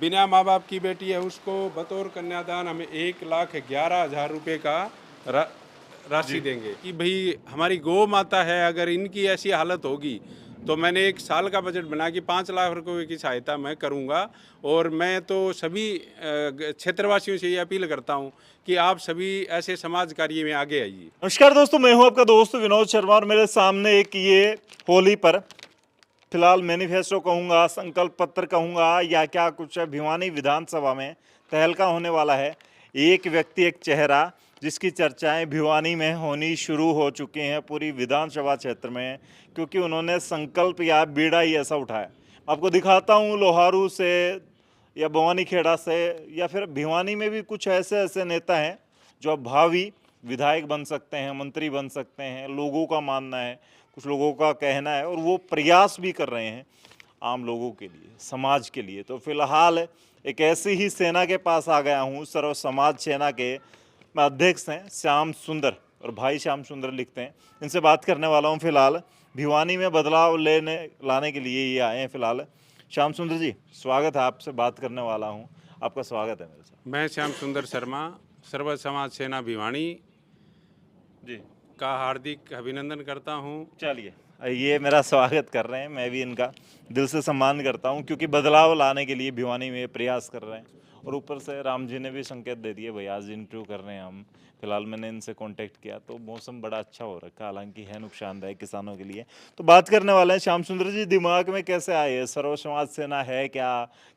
बिना माँ बाप की बेटी है उसको बतौर कन्यादान हमें 1,11,000 रुपये का राशि देंगे कि भाई हमारी गौ माता है, अगर इनकी ऐसी हालत होगी तो मैंने 1 साल का बजट बना कि 5 लाख रुपए की सहायता मैं करूंगा। और मैं तो सभी क्षेत्रवासियों से ये अपील करता हूं कि आप सभी ऐसे समाज कार्य में आगे आइए। नमस्कार दोस्तों, मैं हूं आपका दोस्त विनोद शर्मा और मेरे सामने एक ये होली पर फिलहाल मैनिफेस्टो कहूँगा, संकल्प पत्र कहूँगा या क्या कुछ है, भिवानी विधानसभा में तहलका होने वाला है। एक व्यक्ति एक चेहरा जिसकी चर्चाएं भिवानी में होनी शुरू हो चुकी हैं पूरी विधानसभा क्षेत्र में, क्योंकि उन्होंने संकल्प या बीड़ा ही ऐसा उठाया। आपको दिखाता हूँ लोहारू से या भवानी खेड़ा से या फिर भिवानी में भी कुछ ऐसे ऐसे नेता हैं जो अब भावी विधायक बन सकते हैं, मंत्री बन सकते हैं, लोगों का मानना है, कुछ लोगों का कहना है, और वो प्रयास भी कर रहे हैं आम लोगों के लिए, समाज के लिए। तो फिलहाल एक ऐसी ही सेना के पास आ गया हूँ। सर्व समाज सेना के अध्यक्ष हैं श्याम सुंदर, और भाई श्याम सुंदर लिखते हैं। इनसे बात करने वाला हूँ। फिलहाल भिवानी में बदलाव लाने के लिए ये आए हैं। फिलहाल श्याम सुंदर जी, स्वागत है, आपसे बात करने वाला हूँ। आपका स्वागत है मेरे साथ। मैं श्याम सुंदर शर्मा सर्व समाज सेना भिवानी जी का हार्दिक अभिनंदन करता हूं। चलिए, ये मेरा स्वागत कर रहे हैं, मैं भी इनका दिल से सम्मान करता हूं, क्योंकि बदलाव लाने के लिए भिवानी में प्रयास कर रहे हैं। और ऊपर से राम जी ने भी संकेत दे दिए, भाई आज इंटरव्यू कर रहे हैं हम। फिलहाल मैंने इनसे कांटेक्ट किया तो मौसम बड़ा अच्छा हो रखा, हालांकि है नुकसानदायक किसानों के लिए। तो बात करने वाले हैं श्याम सुंदर जी, दिमाग में कैसे आए सर्व समाज सेना है क्या,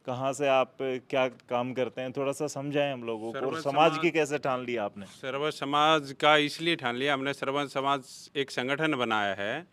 कहाँ से आप क्या काम करते हैं, थोड़ा सा समझाएं हम लोगों को, और समाज की कैसे ठान लिया आपने? सर्व समाज का इसलिए ठान लिया हमने, सर्व समाज एक संगठन बनाया है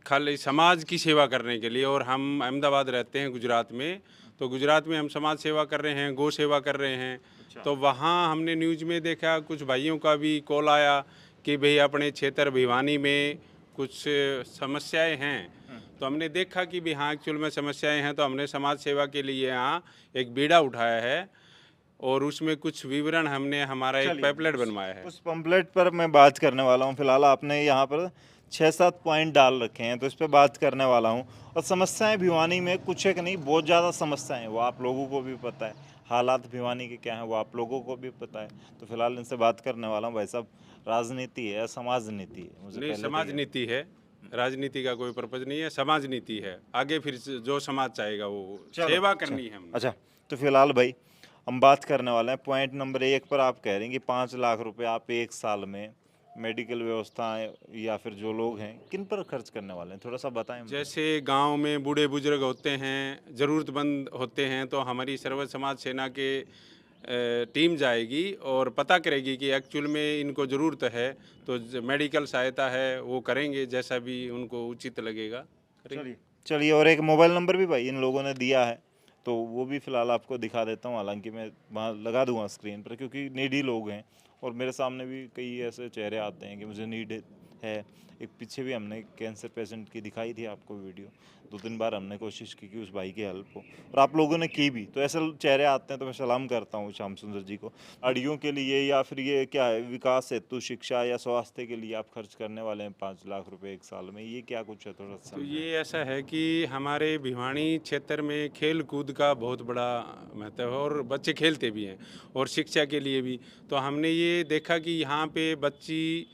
खाली समाज की सेवा करने के लिए। और हम अहमदाबाद रहते हैं गुजरात में, तो गुजरात में हम समाज सेवा कर रहे हैं, गौ सेवा कर रहे हैं। तो वहाँ हमने न्यूज़ में देखा, कुछ भाइयों का भी कॉल आया कि भाई अपने क्षेत्र भिवानी में कुछ समस्याएं हैं। तो हमने देखा कि भी हाँ एक्चुअल में समस्याएं हैं, तो हमने समाज सेवा के लिए यहाँ एक बीड़ा उठाया है और उसमें कुछ विवरण हमने हमारा एक पैम्पलेट बनवाया है। उस पैम्पलेट पर मैं बात करने वाला हूँ। फिलहाल आपने यहाँ पर 6-7 पॉइंट डाल रखे हैं, तो इस पर बात करने वाला हूँ। और समस्याएं भिवानी में कुछ एक नहीं, बहुत ज़्यादा समस्याएं हैं, वो आप लोगों को भी पता है। हालात भिवानी के क्या हैं वो आप लोगों को भी पता है। तो फिलहाल इनसे बात करने वाला हूँ। भाई साहब, राजनीति है, समाज नीति है? मुझे नहीं, पहले समाज नीति है, राजनीति का कोई पर्पज नहीं है, समाज नीति है। आगे फिर जो समाज चाहेगा वो सेवा करनी है हमने। अच्छा, तो फिलहाल भाई हम बात करने वाले हैं पॉइंट नंबर 1 पर। आप कह रहे हैं कि 5 लाख रुपए आप 1 साल में मेडिकल व्यवस्थाएं या फिर जो लोग हैं किन पर खर्च करने वाले हैं, थोड़ा सा बताएं मुझे। जैसे गांव में बूढ़े बुजुर्ग होते हैं, ज़रूरतमंद होते हैं, तो हमारी सर्व समाज सेना के टीम जाएगी और पता करेगी कि एक्चुअल में इनको ज़रूरत है, तो मेडिकल सहायता है वो करेंगे, जैसा भी उनको उचित लगेगा करेंगे। चलिए, और एक मोबाइल नंबर भी भाई इन लोगों ने दिया है, तो वो भी फिलहाल आपको दिखा देता हूँ। हालांकि मैं वहाँ लगा दूंगा स्क्रीन पर, क्योंकि नीडी लोग हैं और मेरे सामने भी कई ऐसे चेहरे आते हैं कि मुझे नीड है। एक पीछे भी हमने कैंसर पेशेंट की दिखाई थी आपको वीडियो, 2-3 बार हमने कोशिश की कि उस भाई की हेल्प हो, और आप लोगों ने की भी। तो ऐसे चेहरे आते हैं तो मैं सलाम करता हूँ श्याम सुंदर जी को। अड़ियों के लिए या फिर ये क्या है, विकास हेतु, शिक्षा या स्वास्थ्य के लिए आप खर्च करने वाले हैं 5 लाख रुपए 1 साल में, ये क्या कुछ है, थोड़ा सा? तो ये ऐसा है कि हमारे भिवानी क्षेत्र में खेल कूद का बहुत बड़ा महत्व है और बच्चे खेलते भी हैं और शिक्षा के लिए भी। तो हमने ये देखा कि यहाँ पे बच्ची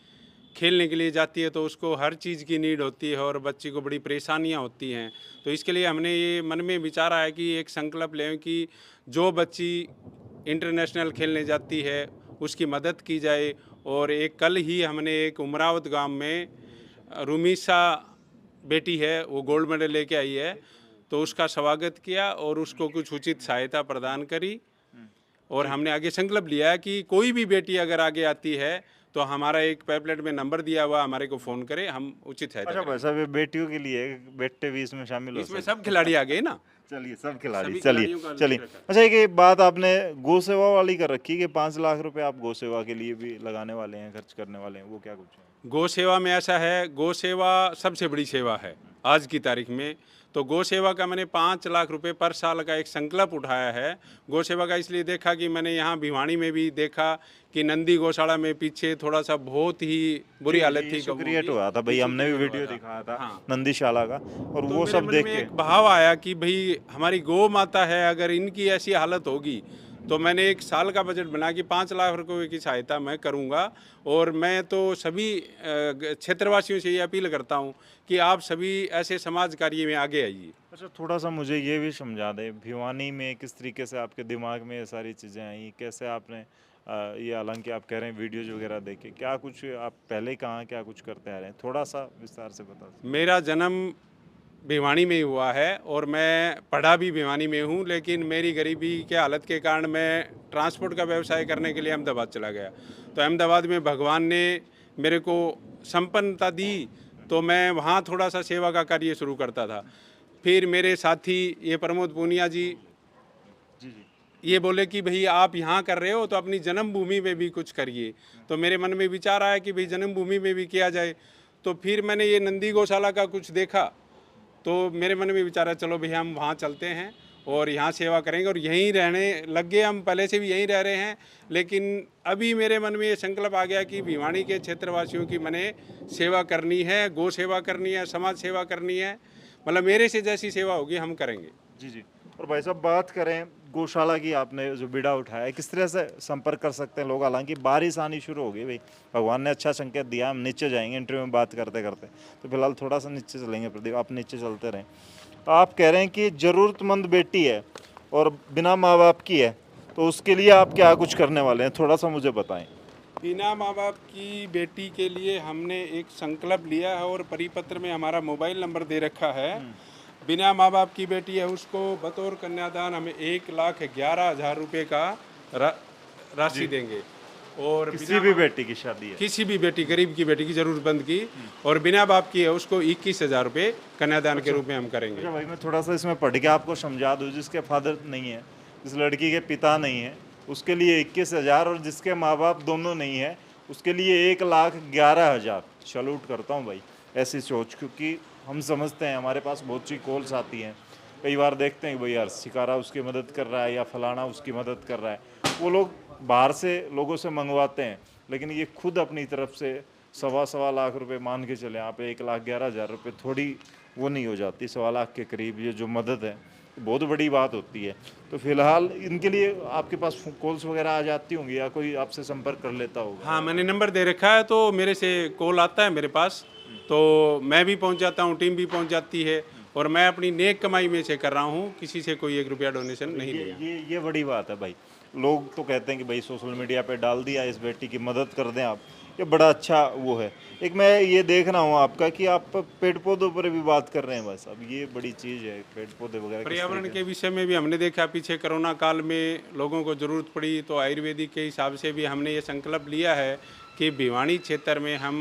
खेलने के लिए जाती है तो उसको हर चीज़ की नीड होती है और बच्ची को बड़ी परेशानियाँ होती हैं। तो इसके लिए हमने ये मन में विचारा है कि एक संकल्प लें कि जो बच्ची इंटरनेशनल खेलने जाती है उसकी मदद की जाए। और एक कल ही हमने एक उमरावत गांव में रुमीसा बेटी है, वो गोल्ड मेडल लेके आई है, तो उसका स्वागत किया और उसको कुछ उचित सहायता प्रदान करी। और हमने आगे संकल्प लिया है कि कोई भी बेटी अगर आगे आती है तो हमारा एक पैम्पलेट में नंबर दिया हुआ, हमारे को फ़ोन करे, हम उचित सहायता अच्छा भाई साहब, ये बेटियों के लिए बेटे भी इसमें शामिल हो इसमें सकते सब खिलाड़ी आ गए ना। चलिए, सब खिलाड़ी, सभी चलिए खिलाड़ियों का चलिए। जिक्र कर। अच्छा, एक बात आपने गौ सेवा वाली कर रखी है कि 5 लाख रुपए आप गौ सेवा के लिए भी लगाने वाले हैं, खर्च करने वाले हैं, वो क्या कुछ है? गौ सेवा में ऐसा है, गौ सेवा सबसे बड़ी सेवा है आज की तारीख में। तो गौ सेवा का मैंने 5 लाख रुपए पर साल का एक संकल्प उठाया है। गौ सेवा का इसलिए देखा कि मैंने यहाँ भिवानी में भी देखा कि नंदी गौशाला में पीछे थोड़ा सा बहुत ही बुरी हालत थी इशू क्रिएट हुआ था भाई, हमने भी वीडियो दिखाया था हाँ। नंदीशाला का, और तो वो मेरे सब मन देख में के एक भाव आया कि भाई हमारी गौ माता है, अगर इनकी ऐसी हालत होगी तो मैंने एक साल का बजट बना कि 5 लाख रुपए की सहायता मैं करूंगा। और मैं तो सभी क्षेत्रवासियों से ये अपील करता हूं कि आप सभी ऐसे समाज कार्य में आगे आइए। अच्छा, थोड़ा सा मुझे ये भी समझा दे, भिवानी में किस तरीके से आपके दिमाग में ये सारी चीज़ें आई, कैसे आपने ये, हालांकि आप कह रहे हैं वीडियोज वगैरह देखे, क्या कुछ आप पहले कहाँ क्या कुछ करते आ रहे हैं, थोड़ा सा विस्तार से बता दें। मेरा जन्म भिवानी में ही हुआ है और मैं पढ़ा भी भिवानी में हूँ, लेकिन मेरी गरीबी के हालत के कारण मैं ट्रांसपोर्ट का व्यवसाय करने के लिए अहमदाबाद चला गया। तो अहमदाबाद में भगवान ने मेरे को संपन्नता दी, तो मैं वहाँ थोड़ा सा सेवा का कार्य शुरू करता था। फिर मेरे साथी ये प्रमोद पूनिया जी ये बोले कि भाई आप यहाँ कर रहे हो तो अपनी जन्मभूमि में भी कुछ करिए। तो मेरे मन में विचार आया कि भाई जन्मभूमि में भी किया जाए। तो फिर मैंने ये नंदी गौशाला का कुछ देखा, तो मेरे मन में विचार है चलो भैया हम वहाँ चलते हैं और यहाँ सेवा करेंगे, और यहीं रहने लग गए। हम पहले से भी यहीं रह रहे हैं, लेकिन अभी मेरे मन में ये संकल्प आ गया कि भिवानी के क्षेत्रवासियों की मैंने सेवा करनी है, गौ सेवा करनी है, समाज सेवा करनी है, मतलब मेरे से जैसी सेवा होगी हम करेंगे। जी जी। और भाई साहब, बात करें गौशाला की, आपने जो बीड़ा उठाया है, किस तरह से संपर्क कर सकते हैं लोग? हालांकि बारिश आनी शुरू हो गई भाई, भगवान ने अच्छा संकेत दिया, हम नीचे जाएंगे इंटरव्यू में बात करते करते, तो फिलहाल थोड़ा सा नीचे चलेंगे। प्रदीप, आप नीचे चलते रहें। आप कह रहे हैं कि ज़रूरतमंद बेटी है और बिना माँ बाप की है, तो उसके लिए आप क्या कुछ करने वाले हैं, थोड़ा सा मुझे बताएं। बिना माँ बाप की बेटी के लिए हमने एक संकल्प लिया है और परिपत्र में हमारा मोबाइल नंबर दे रखा है। बिना माँ बाप की बेटी है उसको बतौर कन्यादान हमें 1,11,000 रुपये का राशि देंगे। और किसी भी बेटी की शादी है, किसी भी बेटी, गरीब की बेटी की, जरूरतमंद की, और बिना बाप की है उसको 21,000 रुपये कन्यादान के रूप में हम करेंगे। अच्छा भाई, मैं थोड़ा सा इसमें पढ़ के आपको समझा दूँ। जिसके फादर नहीं है, जिस लड़की के पिता नहीं है, उसके लिए 21,000, और जिसके माँ बाप दोनों नहीं है उसके लिए 1,11,000। सैल्यूट करता हूँ भाई ऐसी सोच, क्योंकि हम समझते हैं, हमारे पास बहुत सी कॉल्स आती हैं, कई बार देखते हैं कि भाई यार शिकारा उसकी मदद कर रहा है या फलाना उसकी मदद कर रहा है। वो लोग बाहर से लोगों से मंगवाते हैं, लेकिन ये खुद अपनी तरफ से 1.25 लाख रुपए मान के चले, आप 1,11,000 रुपये थोड़ी वो नहीं हो जाती, 1.25 लाख के करीब ये जो मदद है बहुत बड़ी बात होती है। तो फिलहाल इनके लिए आपके पास कॉल्स वगैरह आ जाती होंगी या कोई आपसे संपर्क कर लेता होगा? हाँ, मैंने नंबर दे रखा है, तो मेरे से कॉल आता है मेरे पास, तो मैं भी पहुंच जाता हूं, टीम भी पहुंच जाती है, और मैं अपनी नेक कमाई में से कर रहा हूं, किसी से कोई 1 रुपया डोनेशन नहीं लिया। ये बड़ी बात है भाई। लोग तो कहते हैं कि भाई सोशल मीडिया पे डाल दिया, इस बेटी की मदद कर दें आप, ये बड़ा अच्छा वो है। एक मैं ये देख रहा हूँ आपका कि आप पेड़ पौधों पर भी बात कर रहे हैं भाई साहब, ये बड़ी चीज़ है, पेड़ पौधे वगैरह किस पर्यावरण तरीके के विषय में भी हमने देखा, पीछे कोरोना काल में लोगों को ज़रूरत पड़ी, तो आयुर्वेदिक के हिसाब से भी हमने ये संकल्प लिया है कि भिवानी क्षेत्र में हम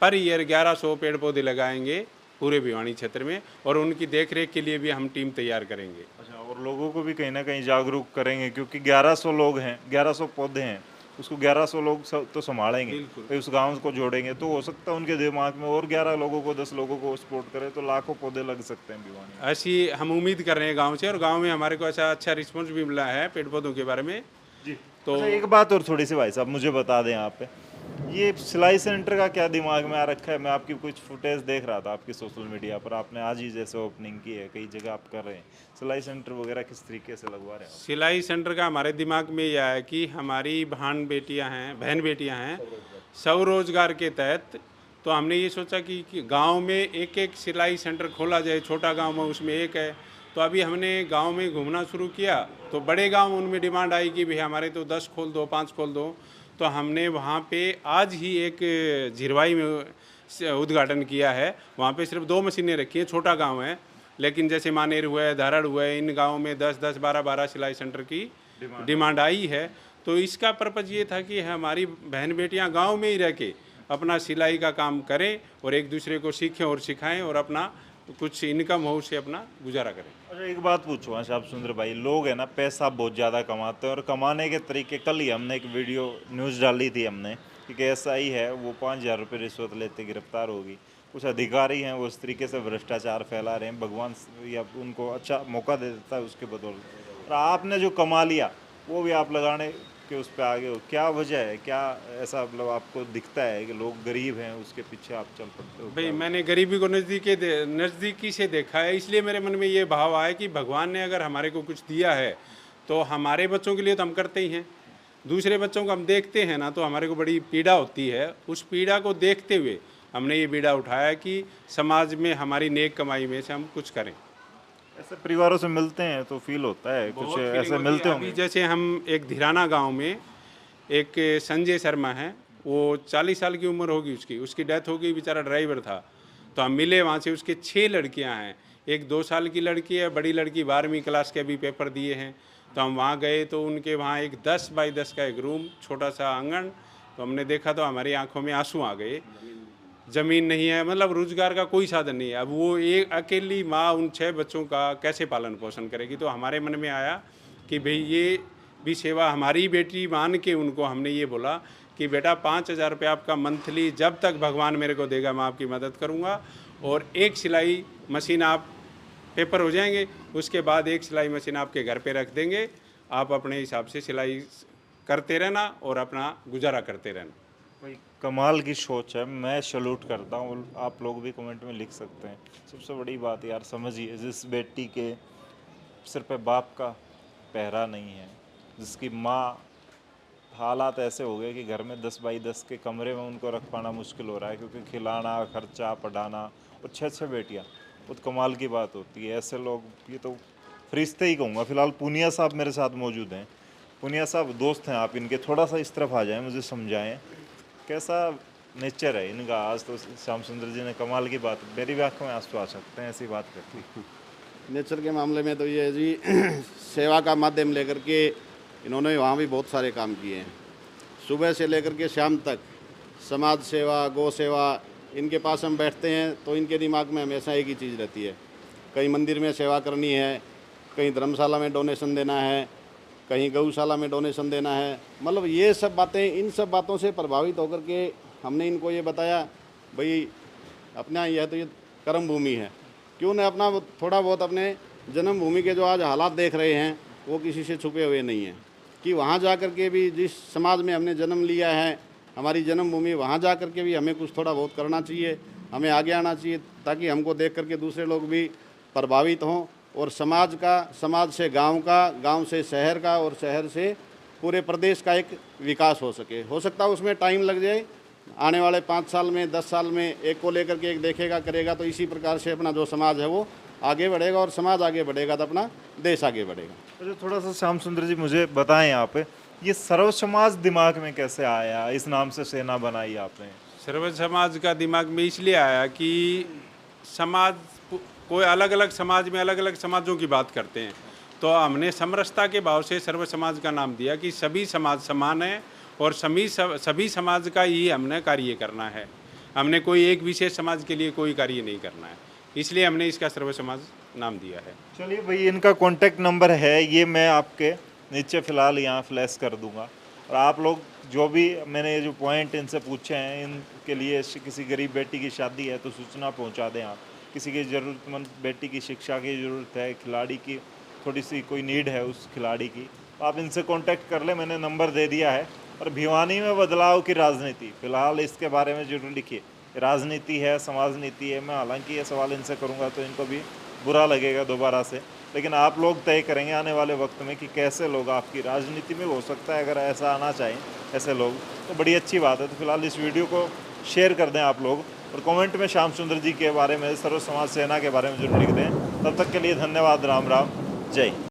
पर ईयर 1100 पेड़ पौधे लगाएंगे पूरे भिवानी क्षेत्र में, और उनकी देखरेख के लिए भी हम टीम तैयार करेंगे। अच्छा, और लोगों को भी कहीं ना कहीं जागरूक करेंगे, क्योंकि 1100 लोग हैं, 1100 पौधे हैं, उसको 1100 लोग तो संभालेंगे, फिर उस गांव को जोड़ेंगे, तो हो सकता है उनके दिमाग में और 11 लोगों को, 10 लोगों को सपोर्ट करें तो लाखों पौधे लग सकते हैं भिवानी में। ऐसी हम उम्मीद कर रहे हैं गांव से, और गांव में हमारे को ऐसा अच्छा रिस्पॉन्स भी मिला है पेड़ पौधों के बारे में। जी। तो अच्छा, एक बात और थोड़ी सी भाई साहब मुझे बता दें, आप ये सिलाई सेंटर का क्या दिमाग में आ रखा है? मैं आपकी कुछ फुटेज देख रहा था आपकी सोशल मीडिया पर, आपने आज ही जैसे ओपनिंग की है, कई जगह आप कर रहे हैं, सिलाई सेंटर वगैरह किस तरीके से लगवा रहे हैं? सिलाई सेंटर का हमारे दिमाग में यह है कि हमारी बहन बेटियां हैं स्वरोजगार के तहत, तो हमने ये सोचा कि गांव में एक एक सिलाई सेंटर खोला जाए। छोटा गांव में उसमें एक है, तो अभी हमने गांव में घूमना शुरू किया, तो बड़े गांव उनमें डिमांड आई कि भाई हमारे तो 10 खोल दो, 5 खोल दो। तो हमने वहाँ पे आज ही एक झिरवाई में उद्घाटन किया है। वहाँ पे सिर्फ 2 मशीनें रखी हैं, छोटा गांव है, लेकिन जैसे मानेर हुआ है, धारड़ हुआ है, इन गाँव में 10-10, 12-12 सिलाई सेंटर की डिमांड आई है। तो इसका पर्पज़ ये था कि हमारी बहन बेटियां गांव में ही रह के अपना सिलाई का काम करें और एक दूसरे को सीखें और सिखाएं, और अपना कुछ इनकम हो उससे अपना गुजारा करें। अच्छा, एक बात पूछूँ आप सुंदर भाई, लोग है ना पैसा बहुत ज़्यादा कमाते हैं, और कमाने के तरीके, कल ही हमने एक वीडियो न्यूज़ डाली थी हमने कि KSI है वो 5,000 रुपये रिश्वत लेते गिरफ्तार होगी, कुछ अधिकारी हैं वो इस तरीके से भ्रष्टाचार फैला रहे हैं, भगवान या उनको अच्छा मौका दे देता है उसके बदौलत। और आपने जो कमा लिया वो भी आप लगाने के उस पर आगे हो, क्या वजह है, क्या ऐसा मतलब आपको दिखता है कि लोग गरीब हैं उसके पीछे आप चल पड़ते हो? भाई मैंने गरीबी को नज़दीकी से देखा है, इसलिए मेरे मन में ये भाव आया कि भगवान ने अगर हमारे को कुछ दिया है तो हमारे बच्चों के लिए तो हम करते ही हैं, दूसरे बच्चों को हम देखते हैं ना तो हमारे को बड़ी पीड़ा होती है। उस पीड़ा को देखते हुए हमने ये बीड़ा उठाया कि समाज में हमारी नेक कमाई में से हम कुछ करें। ऐसे परिवारों से मिलते हैं तो फील होता है, कुछ बहुत ऐसे फीलिंग होती मिलते है। होंगे? अभी जैसे हम एक धीराना गांव में एक संजय शर्मा है, वो 40 साल की उम्र होगी उसकी डेथ हो गई, बेचारा ड्राइवर था। तो हम मिले वहाँ से, उसके 6 लड़कियाँ हैं, एक 2 साल की लड़की है, बड़ी लड़की 12वीं क्लास के अभी पेपर दिए हैं। तो हम वहाँ गए तो उनके वहाँ एक 10 बाई 10 का एक रूम, छोटा सा आंगन, तो हमने देखा तो हमारी आंखों में आंसू आ गए। ज़मीन नहीं है, मतलब रोजगार का कोई साधन नहीं है। अब वो एक अकेली माँ उन 6 बच्चों का कैसे पालन पोषण करेगी। तो हमारे मन में आया कि भाई ये भी सेवा हमारी बेटी मान के उनको हमने ये बोला कि बेटा 5,000 रुपये आपका मंथली जब तक भगवान मेरे को देगा मैं आपकी मदद करूँगा, और एक सिलाई मशीन आप पेपर हो जाएंगे उसके बाद एक सिलाई मशीन आपके घर पे रख देंगे, आप अपने हिसाब से सिलाई करते रहना और अपना गुजारा करते रहना। भाई कमाल की सोच है, मैं सैल्यूट करता हूँ। आप लोग भी कमेंट में लिख सकते हैं। सबसे बड़ी बात यार समझिए, जिस बेटी के सिर पे बाप का पहरा नहीं है, जिसकी माँ हालात ऐसे हो गए कि घर में 10 बाई 10 के कमरे में उनको रख पाना मुश्किल हो रहा है, क्योंकि खिलाना, खर्चा, पढ़ाना, और 6 बेटियाँ, बहुत कमाल की बात होती है। ऐसे लोग ये तो फरिश्ते ही कहूँगा। फिलहाल पुनिया साहब मेरे साथ मौजूद हैं। पुनिया साहब दोस्त हैं आप इनके, थोड़ा सा इस तरफ आ जाएं, मुझे समझाएं कैसा नेचर है इनका। आज तो श्याम सुंदर जी ने कमाल की बात, मेरी भी आँखों में आंसू आ सकते हैं ऐसी बात करती। नेचर के मामले में तो ये है जी सेवा का माध्यम लेकर के इन्होंने वहाँ भी बहुत सारे काम किए हैं। सुबह से लेकर के शाम तक समाज सेवा, गौ सेवा, इनके पास हम बैठते हैं तो इनके दिमाग में हमेशा एक ही चीज़ रहती है, कहीं मंदिर में सेवा करनी है, कहीं धर्मशाला में डोनेशन देना है, कहीं गौशाला में डोनेशन देना है। मतलब ये सब बातें, इन सब बातों से प्रभावित होकर के हमने इनको ये बताया भाई अपना यह तो ये कर्म भूमि है, क्यों न अपना थोड़ा बहुत अपने जन्मभूमि के जो आज हालात देख रहे हैं वो किसी से छुपे हुए नहीं हैं, कि वहाँ जा कर के भी जिस समाज में हमने जन्म लिया है, हमारी जन्मभूमि, वहाँ जा कर के भी हमें कुछ थोड़ा बहुत करना चाहिए, हमें आगे आना चाहिए, ताकि हमको देख कर के दूसरे लोग भी प्रभावित हों, और समाज का, समाज से गांव का, गांव से शहर का, और शहर से पूरे प्रदेश का एक विकास हो सके। हो सकता है उसमें टाइम लग जाए, आने वाले 5 साल में, 10 साल में एक को लेकर के एक देखेगा, करेगा, तो इसी प्रकार से अपना जो समाज है वो आगे बढ़ेगा, और समाज आगे बढ़ेगा तो अपना देश आगे बढ़ेगा। तो थोड़ा सा श्याम सुंदर जी मुझे बताएं, आप ये सर्व समाज दिमाग में कैसे आया, इस नाम से सेना बनाई आपने? सर्व समाज का दिमाग में इसलिए आया कि समाज, कोई अलग अलग समाज में अलग अलग समाजों की बात करते हैं, तो हमने समरसता के भाव से सर्व समाज का नाम दिया कि सभी समाज समान हैं और सभी समाज का ही हमने कार्य करना है। हमने कोई एक विशेष समाज के लिए कोई कार्य नहीं करना है, इसलिए हमने इसका सर्व समाज नाम दिया है। चलिए भाई, इनका कॉन्टैक्ट नंबर है, ये मैं आपके नीचे फ़िलहाल यहाँ फ्लैश कर दूंगा, और आप लोग जो भी मैंने जो पॉइंट इनसे पूछे हैं, इनके लिए किसी गरीब बेटी की शादी है तो सूचना पहुँचा दें आप, किसी की ज़रूरतमंद बेटी की शिक्षा की ज़रूरत है, खिलाड़ी की थोड़ी सी कोई नीड है उस खिलाड़ी की, तो आप इनसे कांटेक्ट कर लें, मैंने नंबर दे दिया है। और भिवानी में बदलाव की राजनीति, फिलहाल इसके बारे में जरूर लिखिए। राजनीति है, समाज नीति है, मैं हालांकि ये सवाल इनसे करूँगा तो इनको भी बुरा लगेगा दोबारा से, लेकिन आप लोग तय करेंगे आने वाले वक्त में कि कैसे लोग आपकी राजनीति में, हो सकता है अगर ऐसा आना चाहें ऐसे लोग तो बड़ी अच्छी बात है। तो फिलहाल इस वीडियो को शेयर कर दें आप लोग, और कमेंट में श्याम सुंदर जी के बारे में, सर्व समाज सेना के बारे में जरूर लिख दें। तब तक के लिए धन्यवाद। राम राम, जय।